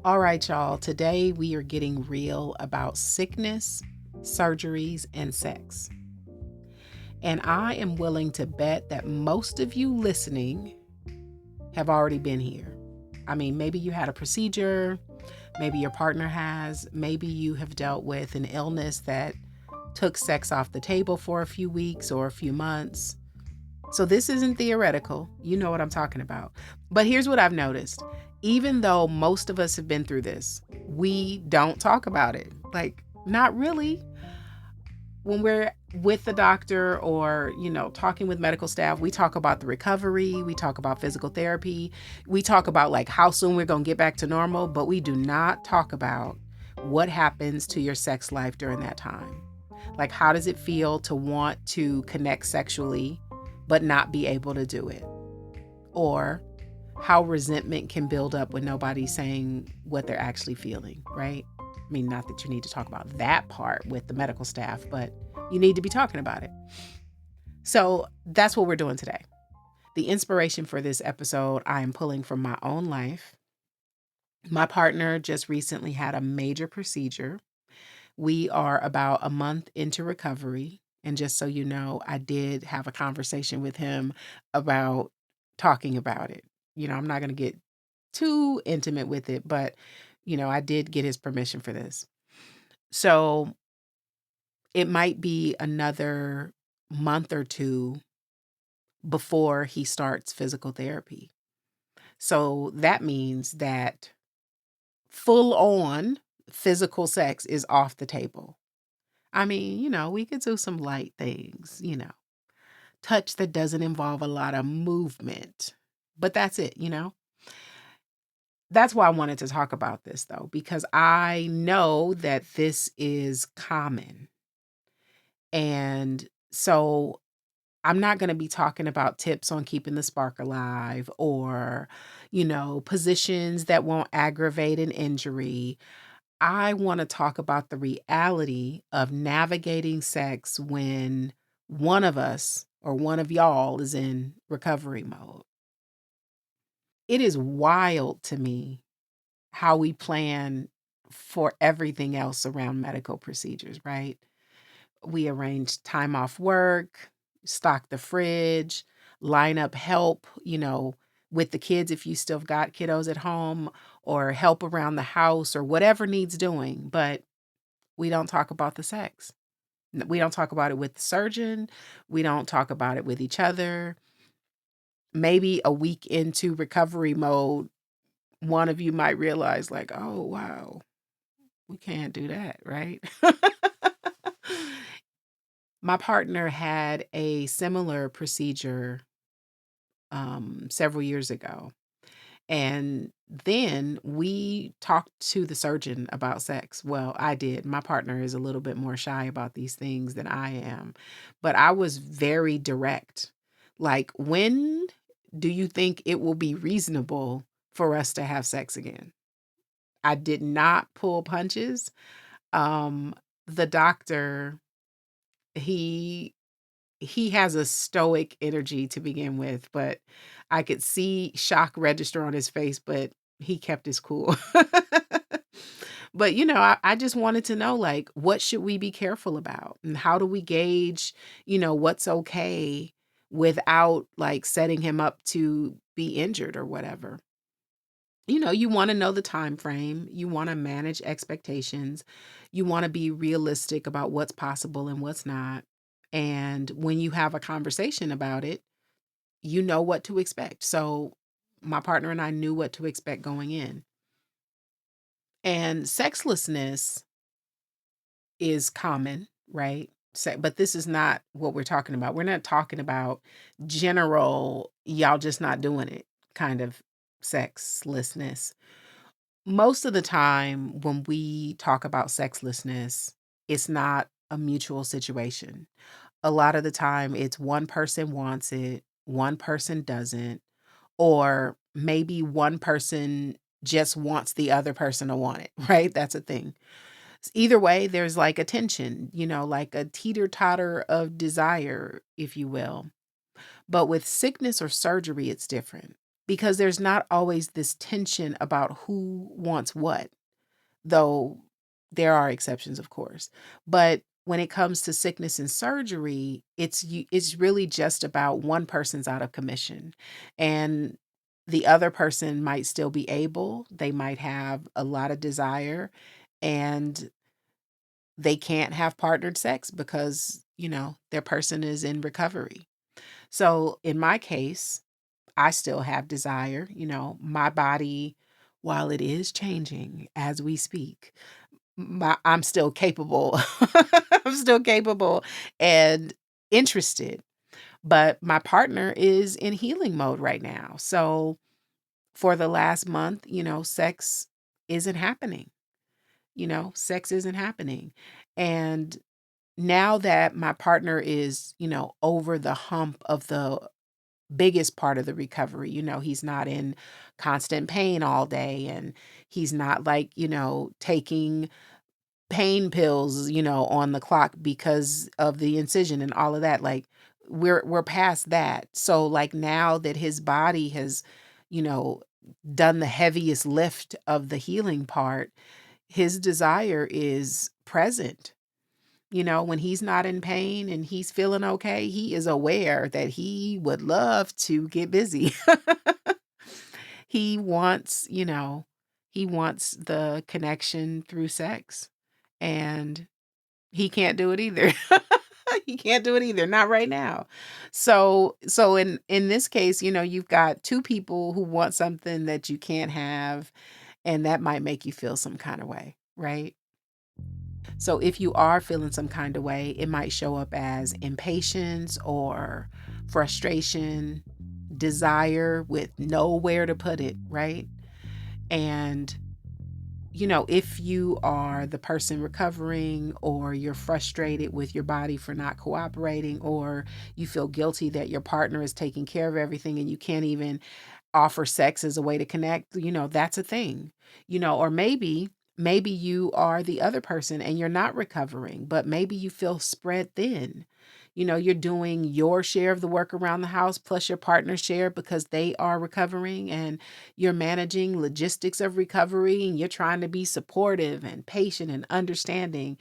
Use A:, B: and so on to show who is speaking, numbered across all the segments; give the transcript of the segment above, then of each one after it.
A: All right, y'all. Today we are getting real about sickness, surgeries, and sex. And I am willing to bet that most of you listening have already been here. I mean, maybe you had a procedure, maybe your partner has, maybe you have dealt with an illness that took sex off the table for a few weeks or a few months. So this isn't theoretical. You know what I'm talking about. But here's what I've noticed. Even though most of us have been through this, we don't talk about it. Like, not really. When we're with the doctor or, talking with medical staff, we talk about the recovery, we talk about physical therapy, we talk about like how soon we're going to get back to normal, but we do not talk about what happens to your sex life during that time. Like, how does it feel to want to connect sexually, but not be able to do it? Or how resentment can build up when nobody's saying what they're actually feeling, right? I mean, not that you need to talk about that part with the medical staff, but you need to be talking about it. So that's what we're doing today. The inspiration for this episode, I am pulling from my own life. My partner just recently had a major procedure. We are about a month into recovery. And just so you know, I did have a conversation with him about talking about it. I'm not going to get too intimate with it, but, I did get his permission for this. So it might be another month or two before he starts physical therapy. So that means that full on physical sex is off the table. I mean, we could do some light things, touch that doesn't involve a lot of movement, but that's it. That's why I wanted to talk about this though, because I know that this is common. And so I'm not going to be talking about tips on keeping the spark alive or, positions that won't aggravate an injury. I want to talk about the reality of navigating sex when one of us or one of y'all is in recovery mode. It is wild to me how we plan for everything else around medical procedures, right? We arrange time off work, stock the fridge, line up help, with the kids if you still got kiddos at home, or help around the house or whatever needs doing. But we don't talk about the sex. We don't talk about it with the surgeon. We don't talk about it with each other. Maybe a week into recovery mode, one of you might realize, like, oh, wow, we can't do that, right? My partner had a similar procedure several years ago. And then we talked to the surgeon about sex. Well, I did. My partner is a little bit more shy about these things than I am. But I was very direct. Like, when do you think it will be reasonable for us to have sex again? I did not pull punches. Um, the doctor, he he has a stoic energy to begin with, but I could see shock register on his face, but he kept his cool. But I just wanted to know, like, what should we be careful about? And how do we gauge, what's okay without like setting him up to be injured or whatever? You want to know the time frame, you want to manage expectations, you want to be realistic about what's possible and what's not. And when you have a conversation about it, you know what to expect. So my partner and I knew what to expect going in. And sexlessness is common, right? But this is not what we're talking about. We're not talking about general, y'all just not doing it kind of sexlessness. Most of the time when we talk about sexlessness, it's not a mutual situation. A lot of the time it's one person wants it, one person doesn't, or maybe one person just wants the other person to want it, right? That's a thing. Either way, there's like a tension, like a teeter-totter of desire, if you will. But with sickness or surgery, it's different because there's not always this tension about who wants what, though there are exceptions, of course. But when it comes to sickness and surgery, it's really just about one person's out of commission, and the other person might still be able, they might have a lot of desire, and they can't have partnered sex because, their person is in recovery. So in my case, I still have desire, my body, while it is changing as we speak, I'm still capable. I'm still capable and interested, but my partner is in healing mode right now. So for the last month, sex isn't happening. Sex isn't happening. And now that my partner is, over the hump of the biggest part of the recovery, he's not in constant pain all day, and he's not like, taking pain pills, on the clock because of the incision and all of that. Like we're past that. So like now that his body has, you know, done the heaviest lift of the healing part, his desire is present. When he's not in pain and he's feeling okay, he is aware that he would love to get busy. He wants, he wants the connection through sex. And he can't do it either. He can't do it either, not right now. So in this case, you've got two people who want something that you can't have, and that might make you feel some kind of way, right? So if you are feeling some kind of way, it might show up as impatience or frustration, desire with nowhere to put it, right? And if you are the person recovering, or you're frustrated with your body for not cooperating, or you feel guilty that your partner is taking care of everything and you can't even offer sex as a way to connect, that's a thing. Or maybe you are the other person and you're not recovering, but maybe you feel spread thin. You're doing your share of the work around the house plus your partner's share because they are recovering, and you're managing logistics of recovery, and you're trying to be supportive and patient and understanding,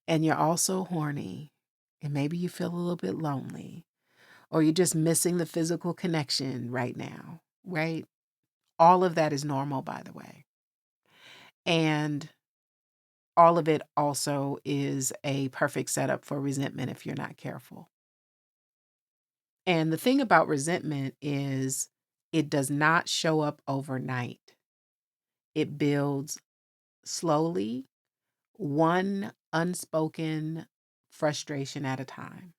A: and you're also horny. And maybe you feel a little bit lonely, or you're just missing the physical connection right now, right? All of that is normal, by the way. And all of it also is a perfect setup for resentment if you're not careful. And the thing about resentment is it does not show up overnight. It builds slowly, one unspoken frustration at a time.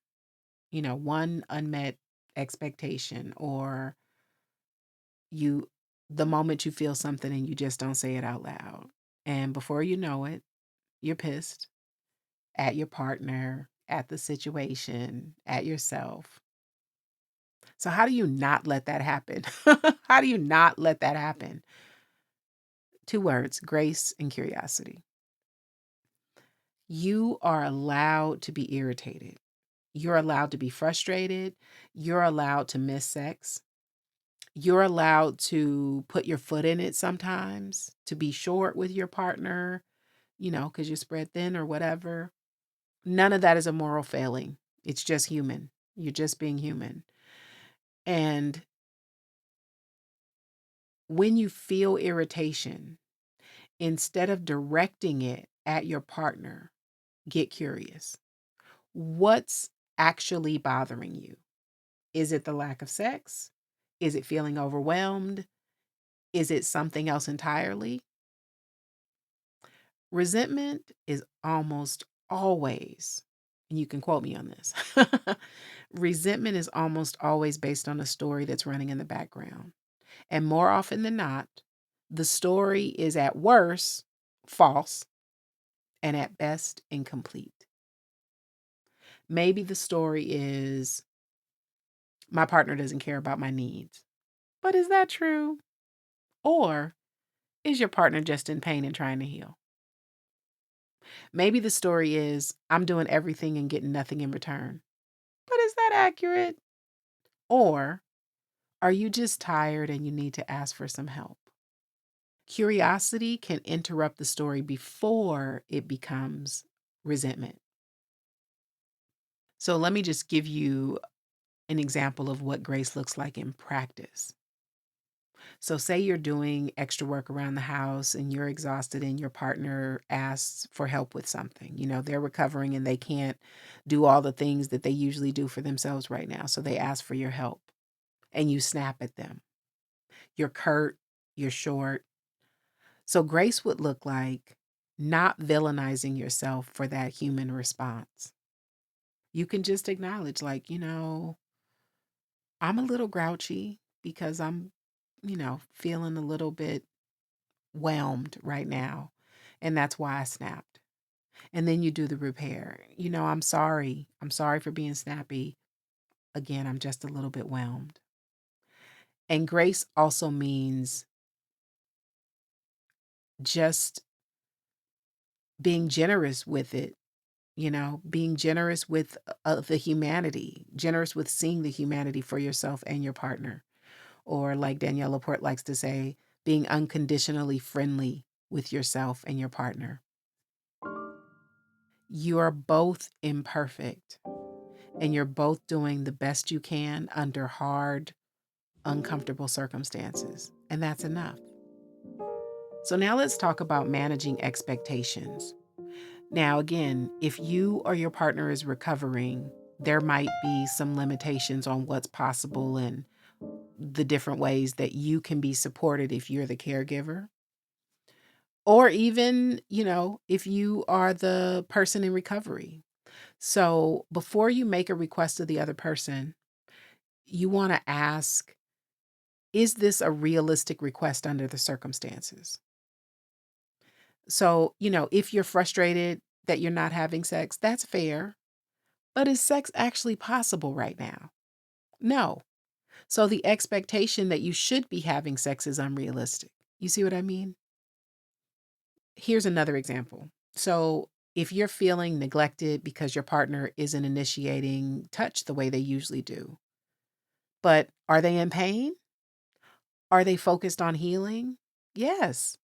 A: One unmet expectation, or you the moment you feel something and you just don't say it out loud. And before you know it, you're pissed at your partner, at the situation, at yourself. So how do you not let that happen? How do you not let that happen? Two words: grace and curiosity. You are allowed to be irritated. You're allowed to be frustrated. You're allowed to miss sex. You're allowed to put your foot in it sometimes, to be short with your partner, because you're spread thin or whatever. None of that is a moral failing. It's just human. You're just being human. And when you feel irritation, instead of directing it at your partner, get curious. What's actually bothering you? Is it the lack of sex? Is it feeling overwhelmed? Is it something else entirely? Resentment is almost always, and you can quote me on this, resentment is almost always based on a story that's running in the background. And more often than not, the story is at worst false and at best incomplete. Maybe the story is, my partner doesn't care about my needs. But is that true? Or is your partner just in pain and trying to heal? Maybe the story is, I'm doing everything and getting nothing in return. But is that accurate? Or Are you just tired and you need to ask for some help? Curiosity can interrupt the story before it becomes resentment. So let me just give you an example of what grace looks like in practice. So, say you're doing extra work around the house and you're exhausted, and your partner asks for help with something. They're recovering and they can't do all the things that they usually do for themselves right now. So, they ask for your help and you snap at them. You're curt, you're short. So, grace would look like not villainizing yourself for that human response. You can just acknowledge, like, I'm a little grouchy because I'm, feeling a little bit whelmed right now. And that's why I snapped. And then you do the repair. I'm sorry. I'm sorry for being snappy. Again, I'm just a little bit whelmed. And grace also means just being generous with it, being generous with the humanity, generous with seeing the humanity for yourself and your partner. Or, like Danielle Laporte likes to say, being unconditionally friendly with yourself and your partner. You are both imperfect and you're both doing the best you can under hard, uncomfortable circumstances. And that's enough. So now let's talk about managing expectations. Now, again, if you or your partner is recovering, there might be some limitations on what's possible and the different ways that you can be supported if you're the caregiver. Or even, if you are the person in recovery. So before you make a request of the other person, you want to ask, is this a realistic request under the circumstances? So, if you're frustrated that you're not having sex, that's fair. But is sex actually possible right now? No. So the expectation that you should be having sex is unrealistic. You see what I mean? Here's another example. So if you're feeling neglected because your partner isn't initiating touch the way they usually do, but are they in pain? Are they focused on healing? Yes.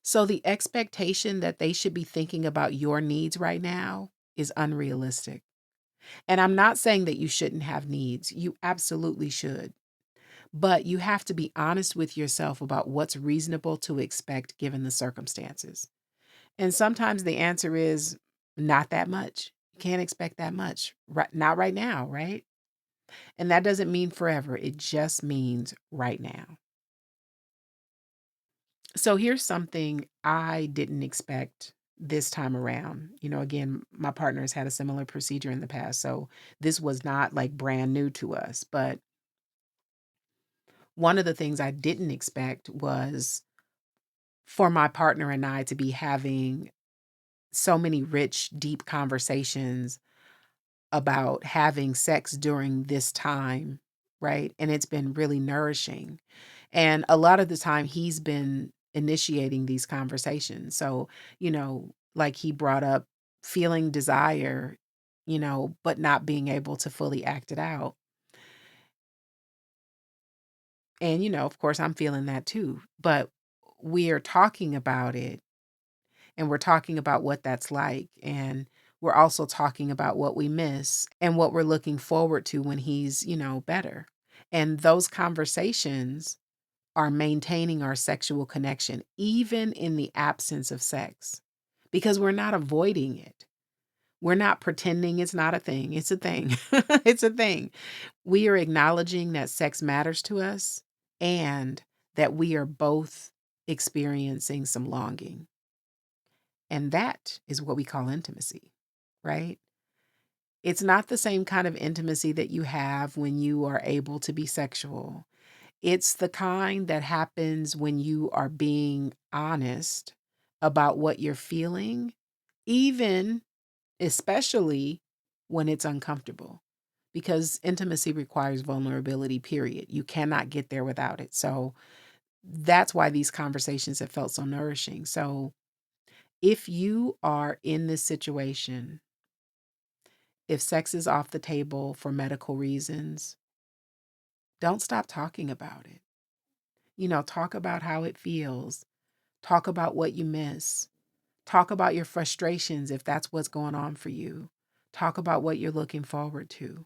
A: So the expectation that they should be thinking about your needs right now is unrealistic. And I'm not saying that you shouldn't have needs. You absolutely should. But you have to be honest with yourself about what's reasonable to expect given the circumstances. And sometimes the answer is not that much. You can't expect that much. Right, not right now, right? And that doesn't mean forever. It just means right now. So here's something I didn't expect this time around. Again, my partner has had a similar procedure in the past. So this was not like brand new to us. But one of the things I didn't expect was for my partner and I to be having so many rich, deep conversations about having sex during this time, right? And it's been really nourishing. And a lot of the time, he's been initiating these conversations. So, like he brought up feeling desire, but not being able to fully act it out. And, of course, I'm feeling that too. But we are talking about it and we're talking about what that's like. And we're also talking about what we miss and what we're looking forward to when he's, better. And those conversations are maintaining our sexual connection, even in the absence of sex, because we're not avoiding it. We're not pretending it's not a thing. It's a thing. It's a thing. We are acknowledging that sex matters to us and that we are both experiencing some longing. And that is what we call intimacy, right? It's not the same kind of intimacy that you have when you are able to be sexual. It's the kind that happens when you are being honest about what you're feeling, even especially when it's uncomfortable. Because intimacy requires vulnerability, period. You cannot get there without it. So that's why these conversations have felt so nourishing. So if you are in this situation, if sex is off the table for medical reasons, Don't stop talking about it. Talk about how it feels. Talk about what you miss. Talk about your frustrations if that's what's going on for you. Talk about what you're looking forward to.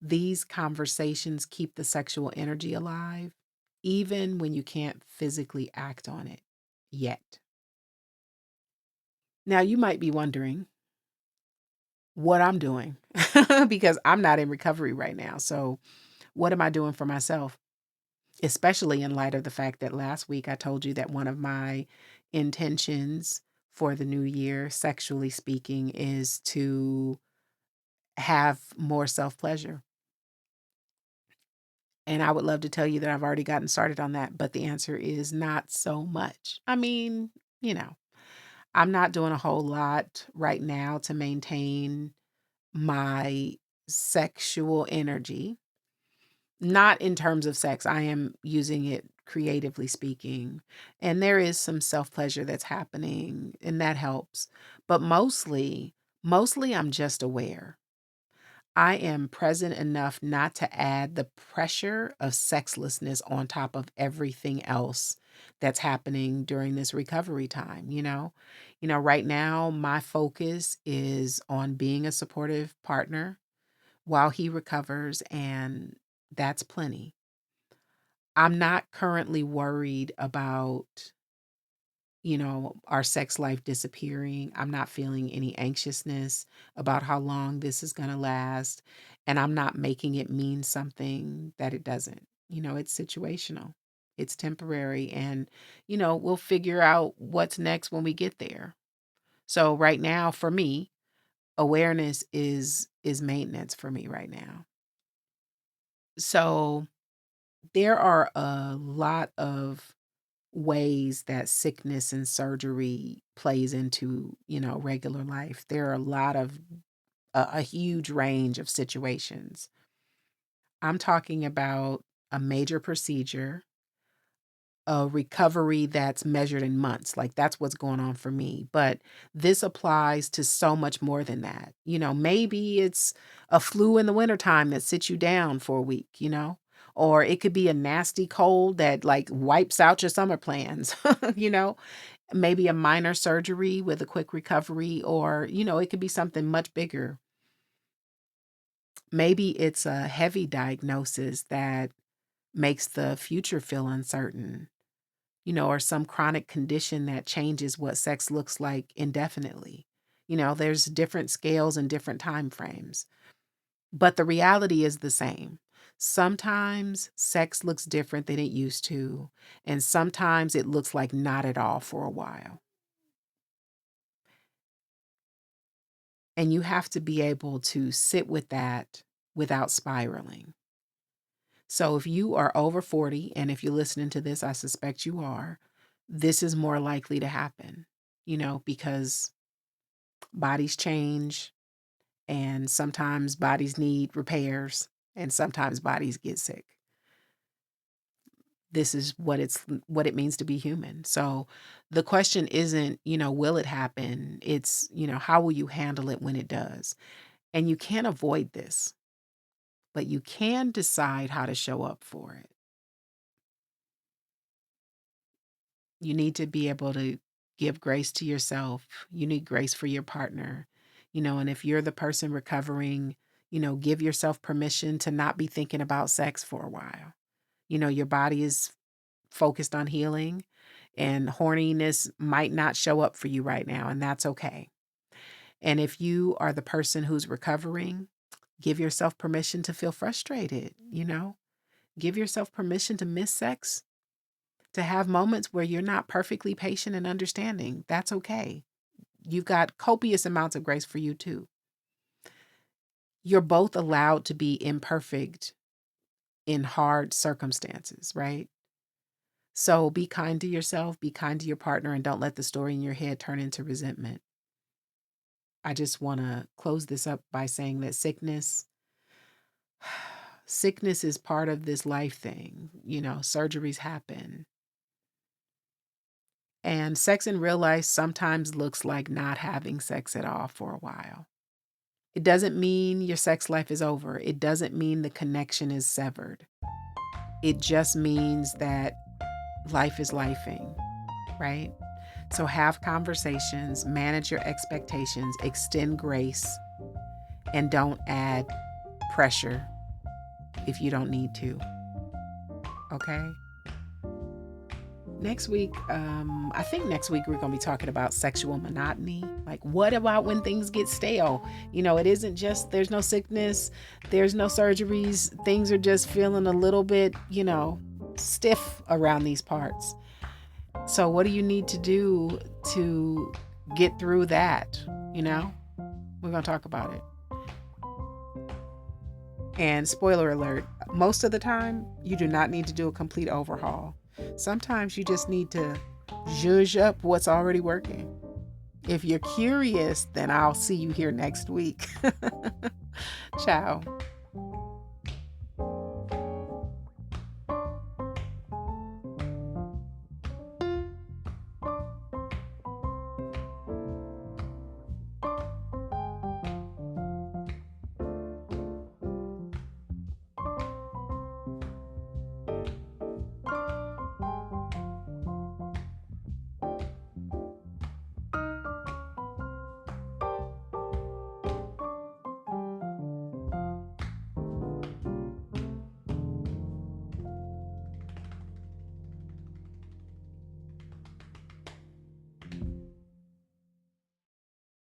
A: These conversations keep the sexual energy alive, even when you can't physically act on it yet. Now, you might be wondering what I'm doing because I'm not in recovery right now. So, what am I doing for myself? Especially in light of the fact that last week I told you that one of my intentions for the new year, sexually speaking, is to have more self pleasure. And I would love to tell you that I've already gotten started on that, but the answer is not so much. I mean, you know, I'm not doing a whole lot right now to maintain my sexual energy. Not in terms of sex. I am using it creatively speaking. And there is some self-pleasure that's happening, and that helps. But mostly I'm just aware. I am present enough not to add the pressure of sexlessness on top of everything else that's happening during this recovery time, you know? Right now my focus is on being a supportive partner while he recovers, and that's plenty. I'm not currently worried about, our sex life disappearing. I'm not feeling any anxiousness about how long this is going to last. And I'm not making it mean something that it doesn't. It's situational, it's temporary. And, we'll figure out what's next when we get there. So, right now, for me, awareness is maintenance for me right now. So, there are a lot of ways that sickness and surgery plays into, regular life. There are a lot of a huge range of situations. I'm talking about a major procedure, a recovery that's measured in months. Like that's what's going on for me. But this applies to so much more than that. Maybe it's a flu in the wintertime that sits you down for a week, or it could be a nasty cold that like wipes out your summer plans, you know? Maybe a minor surgery with a quick recovery, or, it could be something much bigger. Maybe it's a heavy diagnosis that makes the future feel uncertain, or some chronic condition that changes what sex looks like indefinitely. There's different scales and different time frames, but the reality is the same. Sometimes sex looks different than it used to, and sometimes it looks like not at all for a while. And you have to be able to sit with that without spiraling. So if you are over 40, and if you're listening to this, I suspect you are, this is more likely to happen, because bodies change and sometimes bodies need repairs and sometimes bodies get sick. This is what it means to be human. So the question isn't, will it happen? It's, how will you handle it when it does? And you can't avoid this, but you can decide how to show up for it. You need to be able to give grace to yourself. You need grace for your partner. And if you're the person recovering, give yourself permission to not be thinking about sex for a while. Your body is focused on healing, and horniness might not show up for you right now, and that's okay. And if you are the person who's recovering, give yourself permission to feel frustrated, Give yourself permission to miss sex, to have moments where you're not perfectly patient and understanding. That's okay. You've got copious amounts of grace for you too. You're both allowed to be imperfect in hard circumstances, right? So be kind to yourself, be kind to your partner, and don't let the story in your head turn into resentment. I just want to close this up by saying that sickness is part of this life thing. Surgeries happen. And sex in real life sometimes looks like not having sex at all for a while. It doesn't mean your sex life is over. It doesn't mean the connection is severed. It just means that life is lifing, right? So have conversations, manage your expectations, extend grace, and don't add pressure if you don't need to. Okay? Next week, I think next week we're going to be talking about sexual monotony. Like, what about when things get stale? It isn't just there's no sickness, there's no surgeries, things are just feeling a little bit, stiff around these parts. So what do you need to do to get through that? We're going to talk about it. And spoiler alert, most of the time, you do not need to do a complete overhaul. Sometimes you just need to zhuzh up what's already working. If you're curious, then I'll see you here next week. Ciao.